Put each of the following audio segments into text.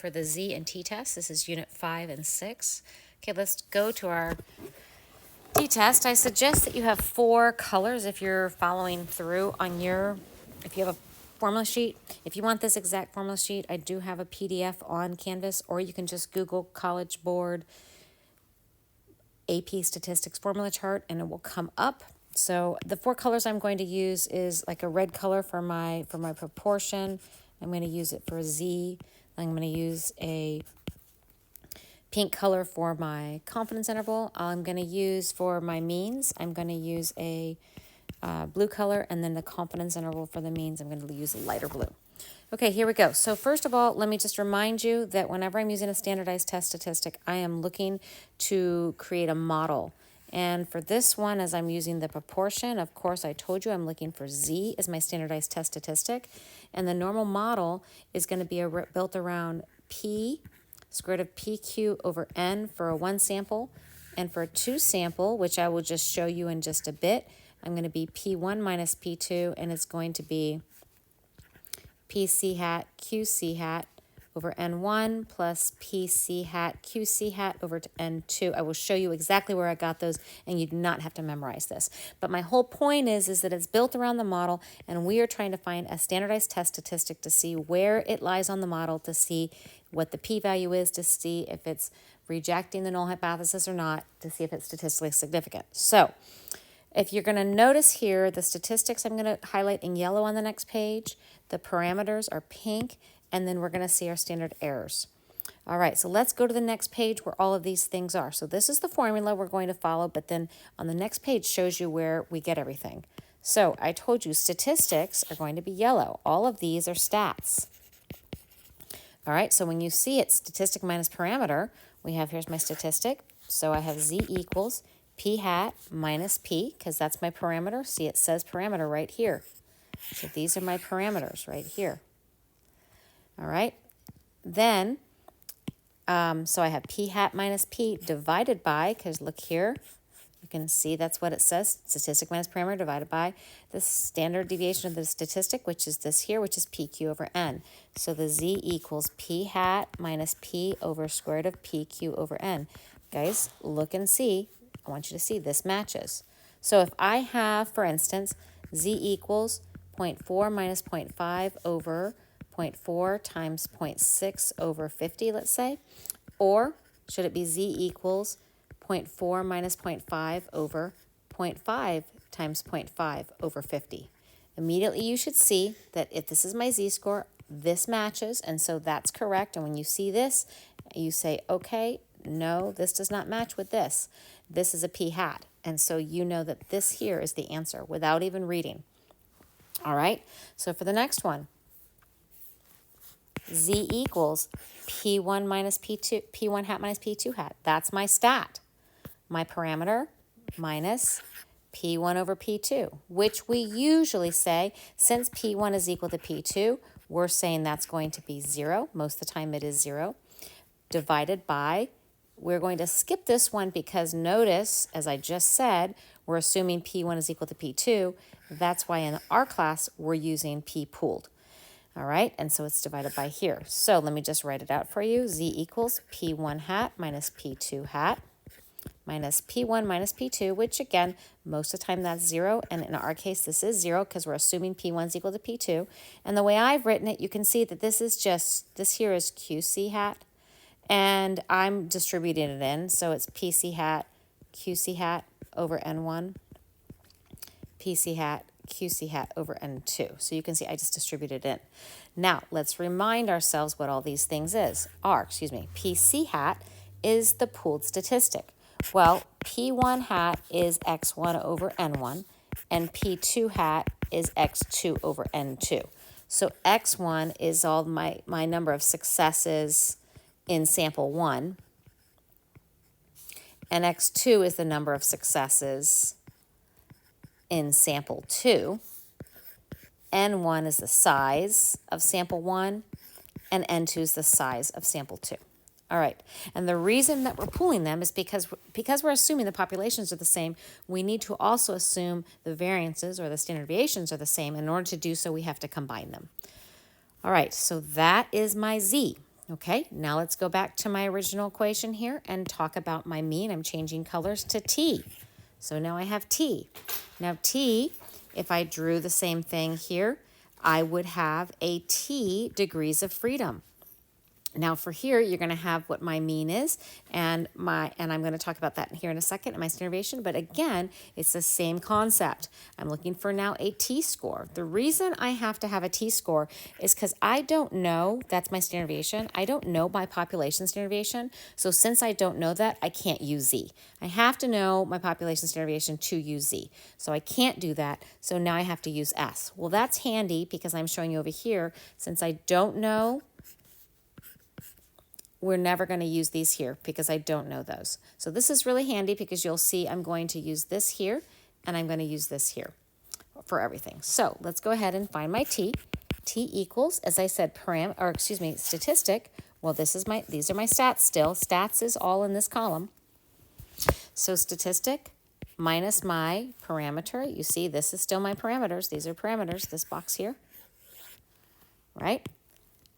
for the Z and T test. This is unit 5 and 6. Okay, let's go to our T test. I suggest that you have 4 colors if you're following through on if you have a formula sheet. If you want this exact formula sheet, I do have a PDF on Canvas, or you can just Google College Board AP Statistics formula chart and it will come up. So the 4 colors I'm going to use is like a red color for my proportion. I'm going to use it for Z. I'm going to use a pink color for my confidence interval. I'm going to use for my means, I'm going to use a blue color, and then the confidence interval for the means, I'm going to use a lighter blue. Okay, here we go. So first of all, let me just remind you that whenever I'm using a standardized test statistic, I am looking to create a model. And for this one, as I'm using the proportion, of course, I told you I'm looking for Z as my standardized test statistic. And the normal model is going to be built around P, square root of PQ over N for a 1 sample. And for a 2 sample, which I will just show you in just a bit, I'm going to be P1 minus P2, and it's going to be PC hat QC hat over N1 plus PC hat QC hat over N2. I will show you exactly where I got those, and you do not have to memorize this. But my whole point is that it's built around the model, and we are trying to find a standardized test statistic to see where it lies on the model, to see what the p-value is, to see if it's rejecting the null hypothesis or not, to see if it's statistically significant. So if you're going to notice here, the statistics I'm going to highlight in yellow on the next page, the parameters are pink, and then we're going to see our standard errors. All right, so let's go to the next page where all of these things are. So this is the formula we're going to follow, but then on the next page shows you where we get everything. So I told you statistics are going to be yellow. All of these are stats. All right, so when you see it, statistic minus parameter, we have, here's my statistic. So I have Z equals P hat minus P, because that's my parameter. See, it says parameter right here. So these are my parameters right here. All right, then, so I have P hat minus P divided by, because look here, you can see that's what it says, statistic minus parameter divided by the standard deviation of the statistic, which is this here, which is PQ over N. So the Z equals P hat minus P over square root of PQ over N. Guys, look and see. I want you to see this matches. So if I have, for instance, Z equals 0.4 minus 0.5 over 0.4 times 0.6 over 50, let's say, or should it be Z equals 0.4 minus 0.5 over 0.5 times 0.5 over 50? Immediately you should see that if this is my Z-score, this matches, and so that's correct. And when you see this, you say, okay, no, this does not match with this. This is a P hat. And so you know that this here is the answer without even reading. All right, so for the next one, Z equals P1 minus P2, P1 hat minus P2 hat. That's my stat. My parameter minus P1 over P2, which we usually say, since P1 is equal to P2, we're saying that's going to be 0. Most of the time it is 0. Divided by, we're going to skip this one because notice, as I just said, we're assuming P1 is equal to P2. That's why in our class, we're using P pooled. All right, and so it's divided by here. So let me just write it out for you. Z equals P1 hat minus P2 hat minus P1 minus P2, which again, most of the time that's 0. And in our case, this is 0 because we're assuming P1 is equal to P2. And the way I've written it, you can see that this is just, this here is QC hat. And I'm distributing it in. So it's PC hat, QC hat over N1, PC hat, QC hat over N2. So you can see I just distributed it in. Now, let's remind ourselves what all these things are. PC hat is the pooled statistic. Well, P1 hat is X1 over N1, and P2 hat is X2 over N2. So X1 is all my number of successes in sample 1, and X2 is the number of successes in sample 2. N1 is the size of sample 1, and N2 is the size of sample 2. All right, and the reason that we're pooling them is because we're assuming the populations are the same, we need to also assume the variances or the standard deviations are the same. In order to do so, we have to combine them. All right, so that is my Z. Okay, now let's go back to my original equation here and talk about my mean. I'm changing colors to T. So now I have T. Now T, if I drew the same thing here, I would have a T degrees of freedom. Now for here, you're going to have what my mean is, and I'm going to talk about that here in a second in my standard deviation, but again, it's the same concept. I'm looking for now a t-score. The reason I have to have a t-score is because I don't know, that's my standard deviation, I don't know my population standard deviation, so since I don't know that, I can't use z. I have to know my population standard deviation to use z, so I can't do that, so now I have to use s. Well, that's handy because I'm showing you over here, since I don't know, we're never going to use these here because I don't know those. So this is really handy because you'll see I'm going to use this here and I'm going to use this here for everything. So let's go ahead and find my t. T equals, as I said, statistic. Well, these are my stats still. Stats is all in this column. So statistic minus my parameter. You see, this is still my parameters. These are parameters, this box here, right?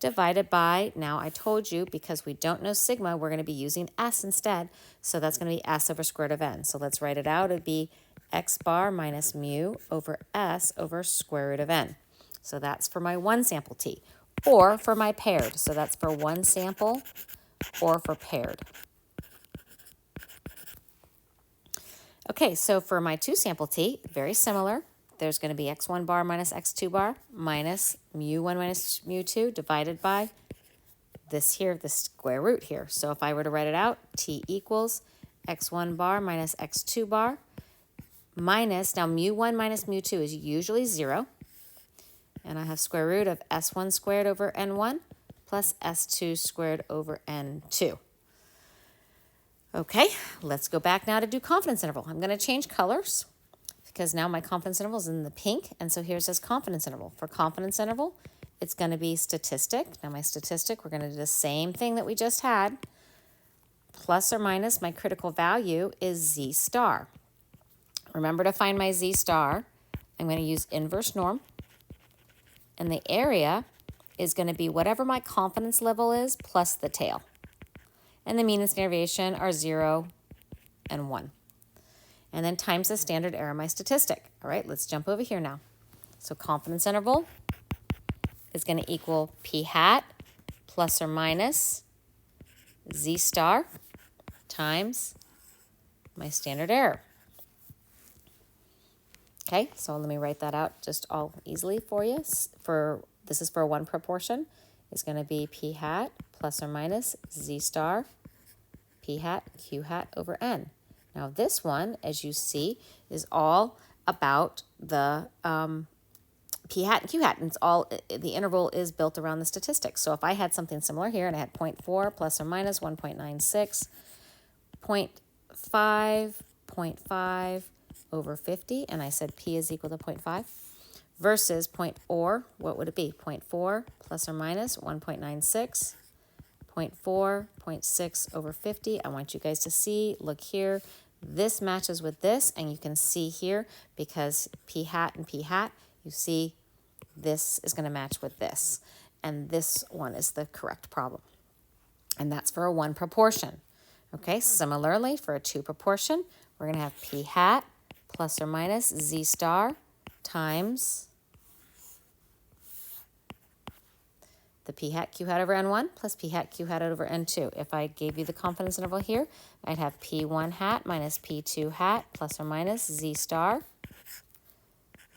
Divided by, now I told you, because we don't know sigma, we're going to be using s instead. So that's going to be s over square root of n. So let's write it out. It would be x bar minus mu over s over square root of n. So that's for my one sample t. Or for my paired. So that's for one sample or for paired. Okay, so for my two sample t, very similar. There's going to be x1 bar minus x2 bar minus mu1 minus mu2 divided by this here, the square root here. So if I were to write it out, t equals x1 bar minus x2 bar minus, now mu1 minus mu2 is usually 0. And I have square root of s1 squared over n1 plus s2 squared over n2. Okay, let's go back now to do confidence interval. I'm going to change colors because now my confidence interval is in the pink, and so here it says confidence interval. For confidence interval, it's going to be statistic. Now my statistic, we're going to do the same thing that we just had. Plus or minus my critical value is z star. Remember to find my z star, I'm going to use inverse norm, and the area is going to be whatever my confidence level is plus the tail. And the mean and standard deviation are 0 and 1. And then times the standard error of my statistic. All right, let's jump over here now. So confidence interval is going to equal p hat plus or minus z star times my standard error. Okay, so let me write that out just all easily for you. This is for one proportion. It's going to be p hat plus or minus z star p hat q hat over n. Now this one, as you see, is all about the p hat and q hat, and it's all, the interval is built around the statistics. So if I had something similar here and I had 0.4 plus or minus 1.96, 0.5, 0.5 over 50, and I said p is equal to 0.5, versus what would it be? 0.4 plus or minus 1.96, 0.4, 0.6 over 50. I want you guys to see, look here, this matches with this, and you can see here, because p hat and p hat, you see this is going to match with this. And this one is the correct problem. And that's for a one proportion. Okay, similarly, for a two proportion, we're going to have p hat plus or minus z star times the p hat q hat over n1 plus p hat q hat over n2. If I gave you the confidence interval here, I'd have p1 hat minus p2 hat plus or minus z star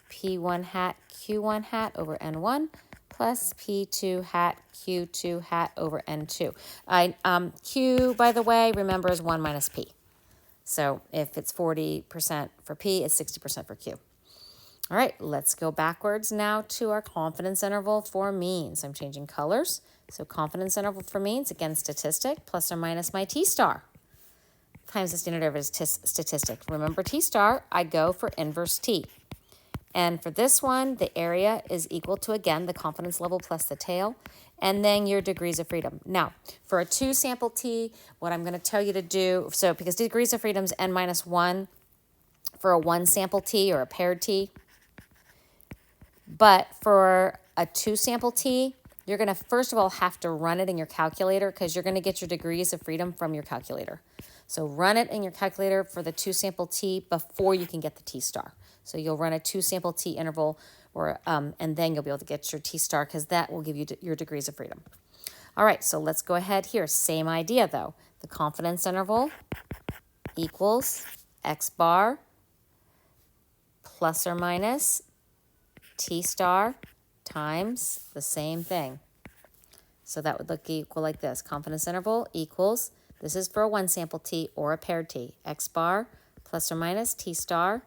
p1 hat q1 hat over n1 plus p2 hat q2 hat over n2. Q, by the way, remember, is 1 minus p. So if it's 40% for p, it's 60% for q. All right, let's go backwards now to our confidence interval for means. I'm changing colors. So confidence interval for means, again, statistic plus or minus my t star times the standard error of statistic. Remember t star, I go for inverse t. And for this one, the area is equal to, again, the confidence level plus the tail, and then your degrees of freedom. Now, for a two sample t, what I'm going to tell you to do, so because degrees of freedom is n minus 1 for a one sample t or a paired t, but for a two sample t, you're going to first of all have to run it in your calculator because you're going to get your degrees of freedom from your calculator. So run it in your calculator for the 2 sample t before you can get the t star. So you'll run a 2 sample t interval, or and then you'll be able to get your t star because that will give you your degrees of freedom. All right, so let's go ahead here. Same idea though. The confidence interval equals x bar plus or minus t star times the same thing. So that would look equal like this. Confidence interval equals, this is for a 1 sample t or a paired t, x bar plus or minus t star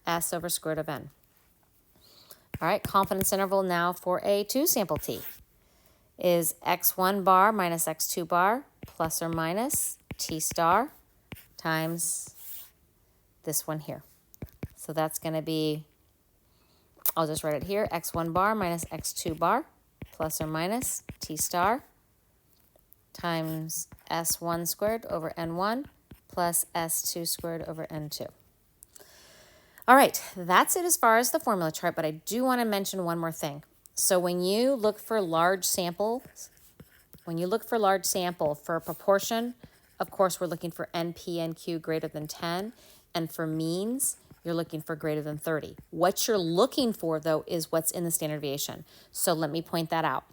s over square root of n. All right, confidence interval now for a 2 sample t is x1 bar minus x2 bar plus or minus t star times this one here. So that's going to be, I'll just write it here, x1 bar minus x2 bar plus or minus t star times s1 squared over n1 plus s2 squared over n2. All right, that's it as far as the formula chart, but I do want to mention one more thing. So when you look for large samples, for a proportion, of course, we're looking for NP, NQ greater than 10, and for means, you're looking for greater than 30. What you're looking for, though, is what's in the standard deviation. So let me point that out.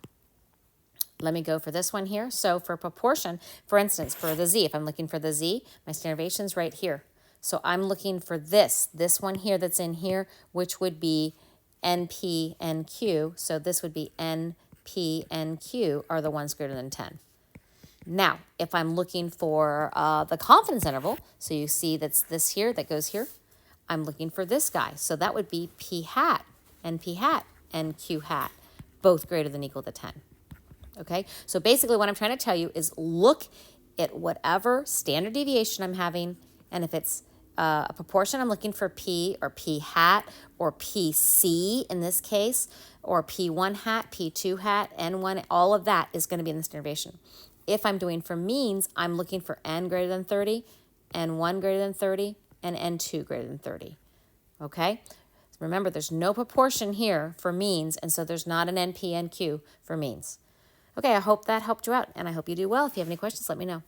Let me go for this one here. So for proportion, for instance, for the z, if I'm looking for the z, my standard deviation is right here. So I'm looking for this one here that's in here, which would be NP, NQ. So this would be NP, NQ are the ones greater than 10. Now, if I'm looking for the confidence interval, so you see that's this here that goes here, I'm looking for this guy. So that would be P hat, NP hat, and Q hat, both greater than or equal to 10. Okay, so basically what I'm trying to tell you is look at whatever standard deviation I'm having, and if it's a proportion, I'm looking for P or P hat or PC in this case, or P1 hat, P2 hat, N1, all of that is going to be in the standard deviation. If I'm doing for means, I'm looking for N greater than 30, N1 greater than 30, and N2 greater than 30. Okay? Remember, there's no proportion here for means, and so there's not an NP, NQ for means. Okay, I hope that helped you out, and I hope you do well. If you have any questions, let me know.